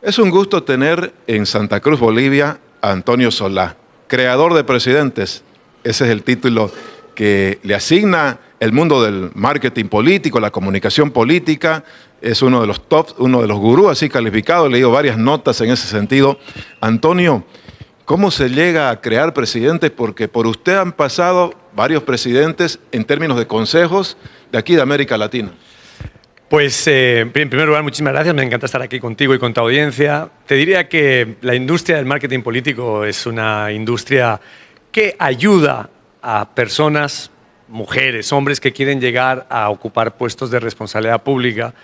Es un gusto tener en Santa Cruz, Bolivia, a Antonio Solá, creador de presidentes. Ese es el título que le asigna el mundo del marketing político, la comunicación política. Es uno de los tops, uno de los gurús así calificados. He leído varias notas en ese sentido. Antonio, ¿cómo se llega a crear presidentes? Porque por usted han pasado varios presidentes en términos de consejos de aquí de América Latina. Pues en primer lugar, muchísimas gracias. Me encanta estar aquí contigo y con tu audiencia. Te diría que la industria del marketing político es una industria que ayuda a personas, mujeres, hombres que quieren llegar a ocupar puestos de responsabilidad pública.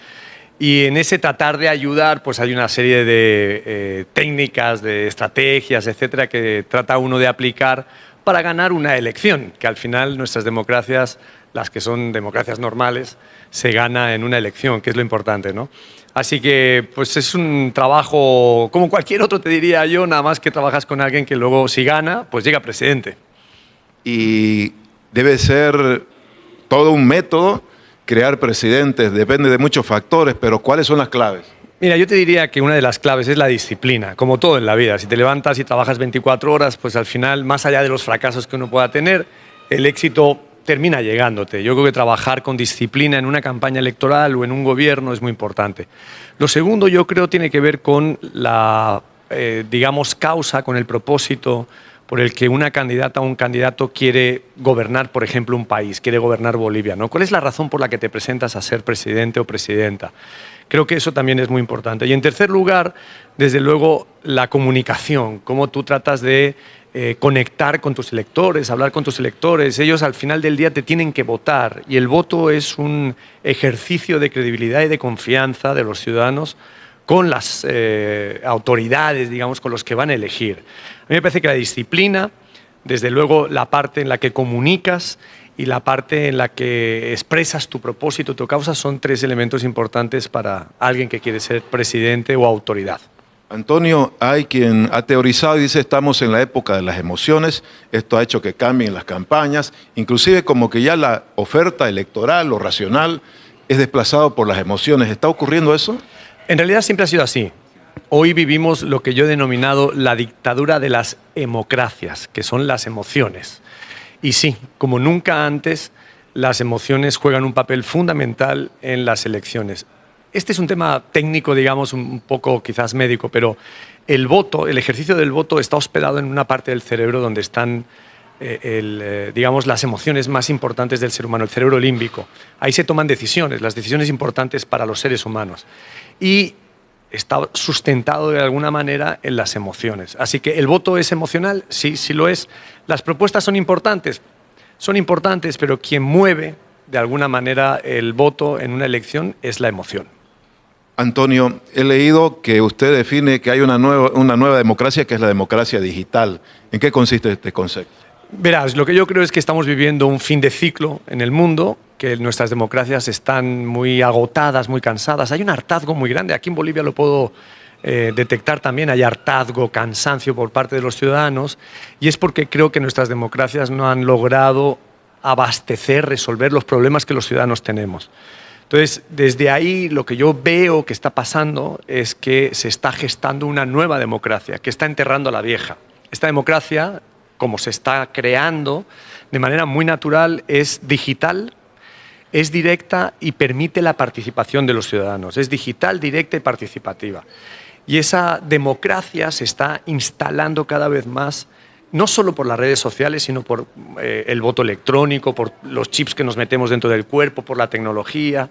Y en ese tratar de ayudar, pues hay una serie de técnicas, de estrategias, etcétera, que trata uno de aplicar para ganar una elección, que al final nuestras democracias, las que son democracias normales, se gana en una elección, que es lo importante, ¿no? Así que pues es un trabajo como cualquier otro, te diría yo, nada más que trabajas con alguien que luego, si gana, pues llega presidente. Y debe ser todo un método crear presidentes, depende de muchos factores, pero ¿cuáles son las claves? Mira, yo te diría que una de las claves es la disciplina, como todo en la vida. Si te levantas y trabajas 24 horas, pues al final, más allá de los fracasos que uno pueda tener, el éxito termina llegándote. Yo creo que trabajar con disciplina en una campaña electoral o en un gobierno es muy importante. Lo segundo, yo creo, tiene que ver con la, digamos, causa, con el propósito por el que una candidata o un candidato quiere gobernar, por ejemplo, un país, quiere gobernar Bolivia, ¿no? ¿Cuál es la razón por la que te presentas a ser presidente o presidenta? Creo que eso también es muy importante. Y en tercer lugar, desde luego, la comunicación, cómo tú tratas de conectar con tus electores, hablar con tus electores. Ellos al final del día te tienen que votar y el voto es un ejercicio de credibilidad y de confianza de los ciudadanos con las autoridades, digamos, con los que van a elegir. A mí me parece que la disciplina, desde luego la parte en la que comunicas y la parte en la que expresas tu propósito, tu causa, son tres elementos importantes para alguien que quiere ser presidente o autoridad. Antonio, hay quien ha teorizado y dice estamos en la época de las emociones, esto ha hecho que cambien las campañas, inclusive como que ya la oferta electoral o racional es desplazado por las emociones. ¿Está ocurriendo eso? En realidad siempre ha sido así. Hoy vivimos lo que yo he denominado la dictadura de las emocracias, que son las emociones. Y sí, como nunca antes, las emociones juegan un papel fundamental en las elecciones. Este es un tema técnico, digamos, un poco quizás médico, pero el voto, el ejercicio del voto está hospedado en una parte del cerebro donde están, digamos, las emociones más importantes del ser humano, el cerebro límbico. Ahí se toman decisiones, las decisiones importantes para los seres humanos. Y está sustentado de alguna manera en las emociones. Así que el voto es emocional, sí, sí lo es. Las propuestas son importantes, pero quien mueve de alguna manera el voto en una elección es la emoción. Antonio, he leído que usted define que hay una nueva democracia, que es la democracia digital. ¿En qué consiste este concepto? Verás, lo que yo creo es que estamos viviendo un fin de ciclo en el mundo, que nuestras democracias están muy agotadas, muy cansadas. Hay un hartazgo muy grande. Aquí en Bolivia lo puedo detectar también. Hay hartazgo, cansancio por parte de los ciudadanos. Y es porque creo que nuestras democracias no han logrado abastecer, resolver los problemas que los ciudadanos tenemos. Entonces, desde ahí lo que yo veo que está pasando es que se está gestando una nueva democracia, que está enterrando a la vieja. Esta democracia, como se está creando de manera muy natural, es digital, es directa y permite la participación de los ciudadanos. Es digital, directa y participativa. Y esa democracia se está instalando cada vez más, no solo por las redes sociales, sino por el voto electrónico, por los chips que nos metemos dentro del cuerpo, por la tecnología.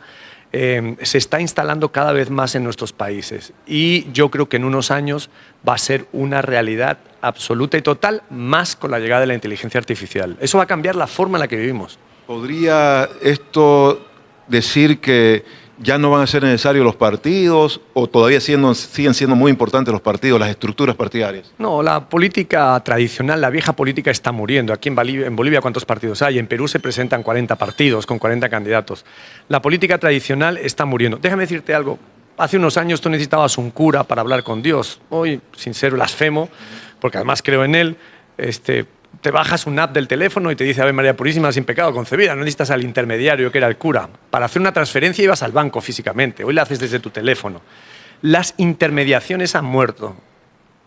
Se está instalando cada vez más en nuestros países. Y yo creo que en unos años va a ser una realidad absoluta y total, más con la llegada de la inteligencia artificial. Eso va a cambiar la forma en la que vivimos. ¿Podría esto decir que ya no van a ser necesarios los partidos o todavía siguen siendo muy importantes los partidos, las estructuras partidarias? No, la política tradicional, la vieja política está muriendo. Aquí en Bolivia, ¿cuántos partidos hay? En Perú se presentan 40 partidos con 40 candidatos. La política tradicional está muriendo. Déjame decirte algo. Hace unos años tú necesitabas un cura para hablar con Dios. Hoy, sin ser blasfemo, porque además creo en él, te bajas un app del teléfono y te dice Ave María Purísima sin pecado concebida. No necesitas al intermediario que era el cura. Para hacer una transferencia ibas al banco físicamente. Hoy la haces desde tu teléfono. Las intermediaciones han muerto.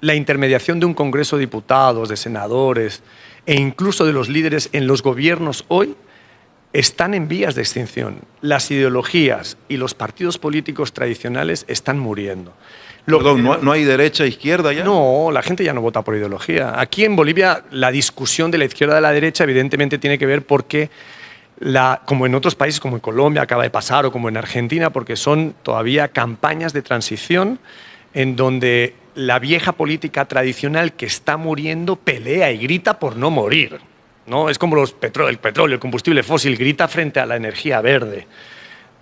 La intermediación de un Congreso de Diputados, de senadores e incluso de los líderes en los gobiernos hoy están en vías de extinción. Las ideologías y los partidos políticos tradicionales están muriendo. Perdón, ¿no hay derecha e izquierda ya? No, la gente ya no vota por ideología. Aquí en Bolivia la discusión de la izquierda y de la derecha evidentemente tiene que ver porque, como en otros países, como en Colombia acaba de pasar, o como en Argentina, porque son todavía campañas de transición en donde la vieja política tradicional que está muriendo pelea y grita por no morir, ¿no? Es como el petróleo, el combustible fósil, grita frente a la energía verde.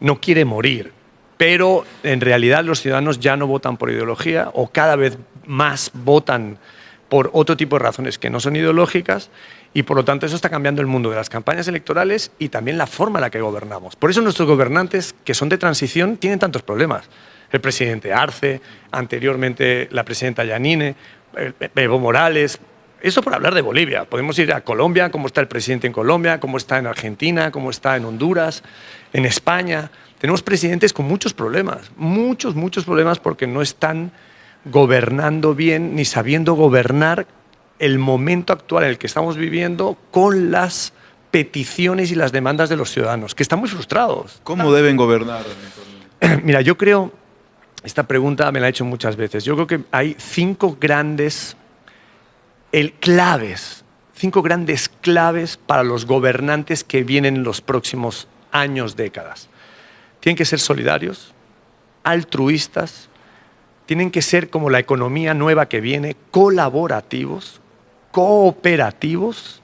No quiere morir. Pero en realidad los ciudadanos ya no votan por ideología, o cada vez más votan por otro tipo de razones que no son ideológicas, y por lo tanto eso está cambiando el mundo de las campañas electorales y también la forma en la que gobernamos. Por eso nuestros gobernantes, que son de transición, tienen tantos problemas. El presidente Arce, anteriormente la presidenta Yanine, Evo Morales. Eso por hablar de Bolivia. Podemos ir a Colombia, cómo está el presidente en Colombia, cómo está en Argentina, cómo está en Honduras, en España. Tenemos presidentes con muchos problemas, muchos problemas, porque no están gobernando bien ni sabiendo gobernar el momento actual en el que estamos viviendo con las peticiones y las demandas de los ciudadanos, que están muy frustrados. ¿Cómo deben gobernar? Mira, yo creo, esta pregunta me la he hecho muchas veces, yo creo que hay cinco grandes claves para los gobernantes que vienen en los próximos años, décadas. Tienen que ser solidarios, altruistas, tienen que ser, como la economía nueva que viene, colaborativos, cooperativos,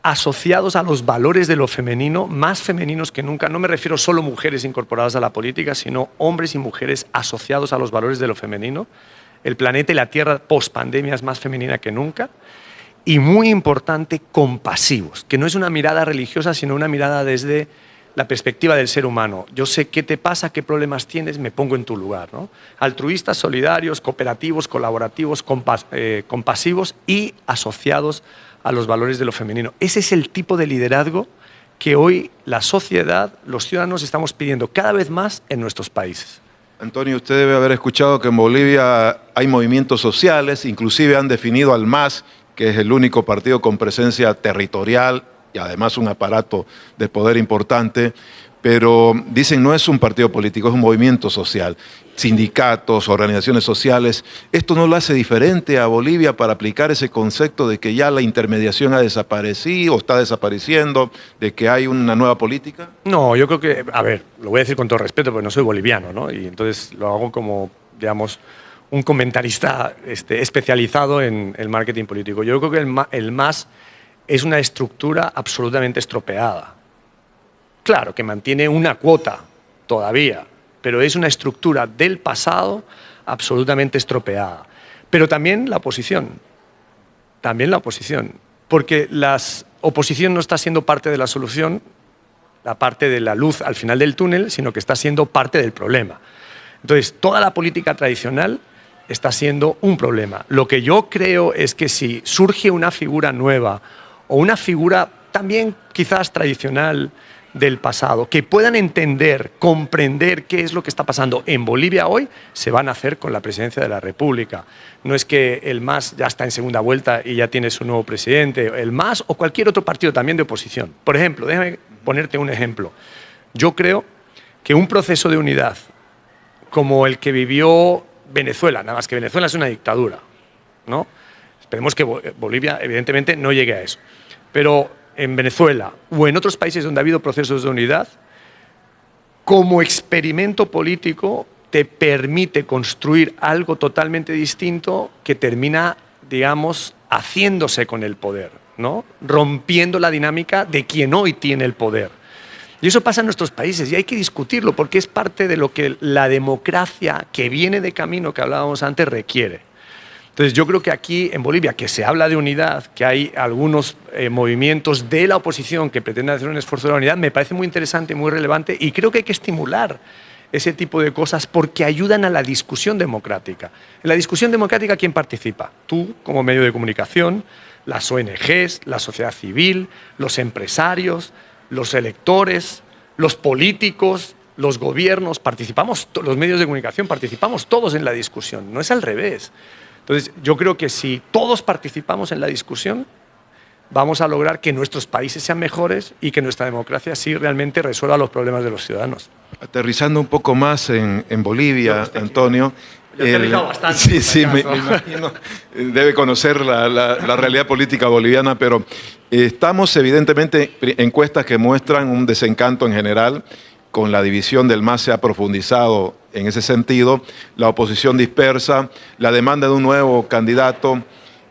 asociados a los valores de lo femenino, más femeninos que nunca. No me refiero solo a mujeres incorporadas a la política, sino hombres y mujeres asociados a los valores de lo femenino. El planeta y la Tierra post-pandemia es más femenina que nunca. Y muy importante, compasivos, que no es una mirada religiosa, sino una mirada desde la perspectiva del ser humano. Yo sé qué te pasa, qué problemas tienes, me pongo en tu lugar, ¿no? Altruistas, solidarios, cooperativos, colaborativos, compasivos y asociados a los valores de lo femenino. Ese es el tipo de liderazgo que hoy la sociedad, los ciudadanos, estamos pidiendo cada vez más en nuestros países. Antonio, usted debe haber escuchado que en Bolivia hay movimientos sociales, inclusive han definido al MAS, que es el único partido con presencia territorial y además un aparato de poder importante, pero dicen no es un partido político, es un movimiento social, sindicatos, organizaciones sociales. ¿Esto no lo hace diferente a Bolivia para aplicar ese concepto de que ya la intermediación ha desaparecido o está desapareciendo, de que hay una nueva política? No, yo creo que, a ver, lo voy a decir con todo respeto porque no soy boliviano, ¿no? Y entonces lo hago como, digamos, un comentarista especializado en el marketing político. Yo creo que el MAS es una estructura absolutamente estropeada. Claro que mantiene una cuota todavía, pero es una estructura del pasado absolutamente estropeada. Pero también la oposición, porque la oposición no está siendo parte de la solución, la parte de la luz al final del túnel, sino que está siendo parte del problema. Entonces, toda la política tradicional está siendo un problema. Lo que yo creo es que si surge una figura nueva o una figura también quizás tradicional del pasado, que puedan entender, comprender qué es lo que está pasando en Bolivia hoy, se van a hacer con la presidencia de la República. No es que el MAS ya está en segunda vuelta y ya tiene su nuevo presidente, el MAS o cualquier otro partido también de oposición. Por ejemplo, déjame ponerte un ejemplo. Yo creo que un proceso de unidad como el que vivió Venezuela, nada más que Venezuela es una dictadura, ¿no? Esperemos que Bolivia, evidentemente, no llegue a eso. Pero en Venezuela o en otros países donde ha habido procesos de unidad, como experimento político te permite construir algo totalmente distinto que termina, digamos, haciéndose con el poder, ¿no? Rompiendo la dinámica de quien hoy tiene el poder. Y eso pasa en nuestros países y hay que discutirlo porque es parte de lo que la democracia que viene de camino, que hablábamos antes, requiere. Entonces yo creo que aquí en Bolivia, que se habla de unidad, que hay algunos movimientos de la oposición que pretenden hacer un esfuerzo de la unidad, me parece muy interesante, muy relevante y creo que hay que estimular ese tipo de cosas porque ayudan a la discusión democrática. En la discusión democrática, ¿quién participa? Tú, como medio de comunicación, las ONGs, la sociedad civil, los empresarios, los electores, los políticos, los gobiernos, participamos, los medios de comunicación, participamos todos en la discusión, no es al revés. Entonces, yo creo que si todos participamos en la discusión, vamos a lograr que nuestros países sean mejores y que nuestra democracia sí realmente resuelva los problemas de los ciudadanos. Aterrizando un poco más en Bolivia, Antonio. Yo he aterrizado bastante. Sí, me imagino. Debe conocer la realidad política boliviana, pero estamos evidentemente encuestas que muestran un desencanto en general con la división del MAS se ha profundizado en ese sentido, la oposición dispersa, la demanda de un nuevo candidato.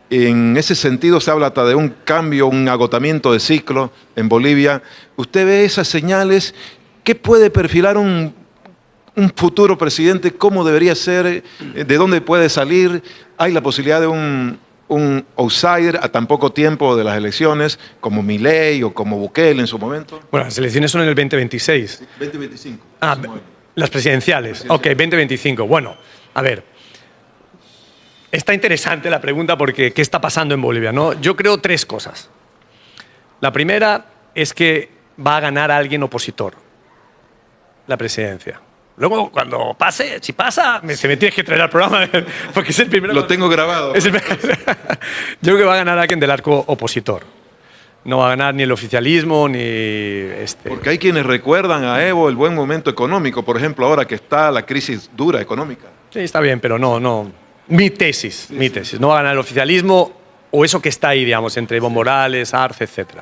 En ese sentido se habla hasta de un cambio, un agotamiento de ciclo en Bolivia. ¿Usted ve esas señales? ¿Qué puede perfilar un futuro presidente? ¿Cómo debería ser? ¿De dónde puede salir? ¿Hay la posibilidad de un outsider a tan poco tiempo de las elecciones, como Milei o como Bukele en su momento? Bueno, las elecciones son en el 2026. Sí, 2025. Ah, las presidenciales. Ok, 2025. Bueno, a ver. Está interesante la pregunta porque ¿qué está pasando en Bolivia? ¿No? Yo creo tres cosas. La primera es que va a ganar alguien opositor la presidencia. Luego, cuando pase, si pasa, se me tienes que traer al programa porque es el primero. Lo tengo grabado. Yo creo que va a ganar alguien del arco opositor. No va a ganar ni el oficialismo ni... Porque hay quienes recuerdan a Evo el buen momento económico, por ejemplo, ahora que está la crisis dura económica. Sí, está bien, pero no. Mi tesis. No va a ganar el oficialismo o eso que está ahí, digamos, entre Evo Morales, Arce, etc.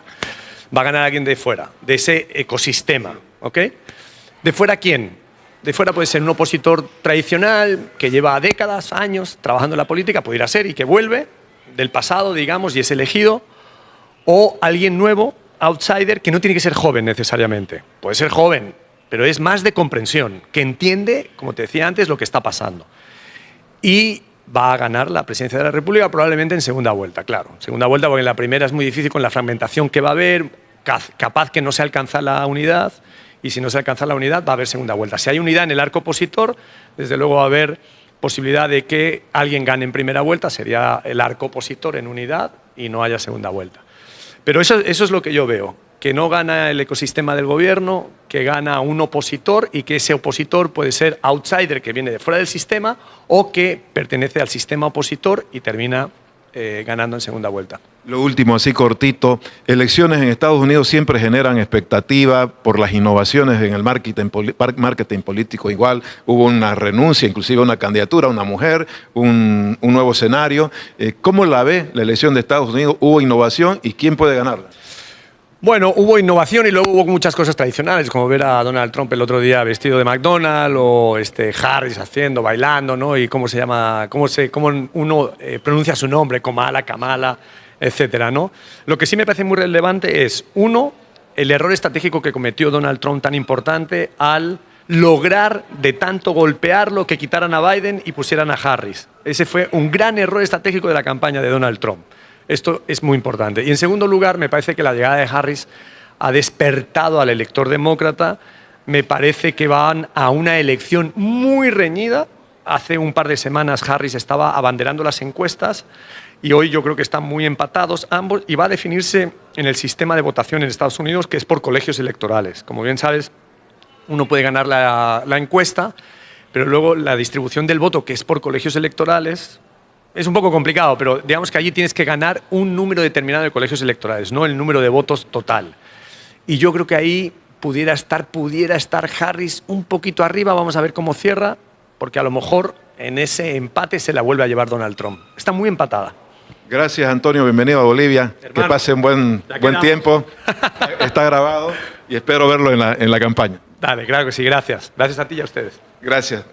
Va a ganar alguien de fuera, de ese ecosistema, ¿ok? ¿De fuera quién? De fuera puede ser un opositor tradicional que lleva décadas, años trabajando en la política, pudiera ser, y que vuelve del pasado, digamos, y es elegido, o alguien nuevo, outsider, que no tiene que ser joven necesariamente. Puede ser joven, pero es más de comprensión, que entiende, como te decía antes, lo que está pasando. Y va a ganar la presidencia de la República probablemente en segunda vuelta, claro. Segunda vuelta porque en la primera es muy difícil con la fragmentación que va a haber, capaz que no se alcanza la unidad, y si no se alcanza la unidad va a haber segunda vuelta. Si hay unidad en el arco opositor, desde luego va a haber posibilidad de que alguien gane en primera vuelta, sería el arco opositor en unidad y no haya segunda vuelta. Pero eso es lo que yo veo, que no gana el ecosistema del gobierno, que gana un opositor y que ese opositor puede ser outsider, que viene de fuera del sistema, o que pertenece al sistema opositor y termina ganando en segunda vuelta. Lo último, así cortito, elecciones en Estados Unidos siempre generan expectativa por las innovaciones en el marketing político. Igual hubo una renuncia, inclusive una candidatura a una mujer, un nuevo escenario. ¿Cómo la ve la elección de Estados Unidos? ¿Hubo innovación y quién puede ganarla? Bueno, hubo innovación y luego hubo muchas cosas tradicionales, como ver a Donald Trump el otro día vestido de McDonald's o Harris haciendo, bailando, ¿no? Y cómo se llama, cómo uno pronuncia su nombre, Kamala, etcétera, ¿no? Lo que sí me parece muy relevante es, uno, el error estratégico que cometió Donald Trump tan importante al lograr de tanto golpearlo que quitaran a Biden y pusieran a Harris. Ese fue un gran error estratégico de la campaña de Donald Trump. Esto es muy importante. Y en segundo lugar, me parece que la llegada de Harris ha despertado al elector demócrata. Me parece que van a una elección muy reñida. Hace un par de semanas Harris estaba abanderando las encuestas y hoy yo creo que están muy empatados ambos y va a definirse en el sistema de votación en Estados Unidos, que es por colegios electorales. Como bien sabes, uno puede ganar la encuesta, pero luego la distribución del voto, que es por colegios electorales, es un poco complicado, pero digamos que allí tienes que ganar un número determinado de colegios electorales, no el número de votos total. Y yo creo que ahí pudiera estar Harris un poquito arriba, vamos a ver cómo cierra, porque a lo mejor en ese empate se la vuelve a llevar Donald Trump. Está muy empatada. Gracias, Antonio, bienvenido a Bolivia. Hermano, que pase un buen tiempo. Está grabado y espero verlo en la campaña. Dale, claro que sí, gracias. Gracias a ti y a ustedes. Gracias.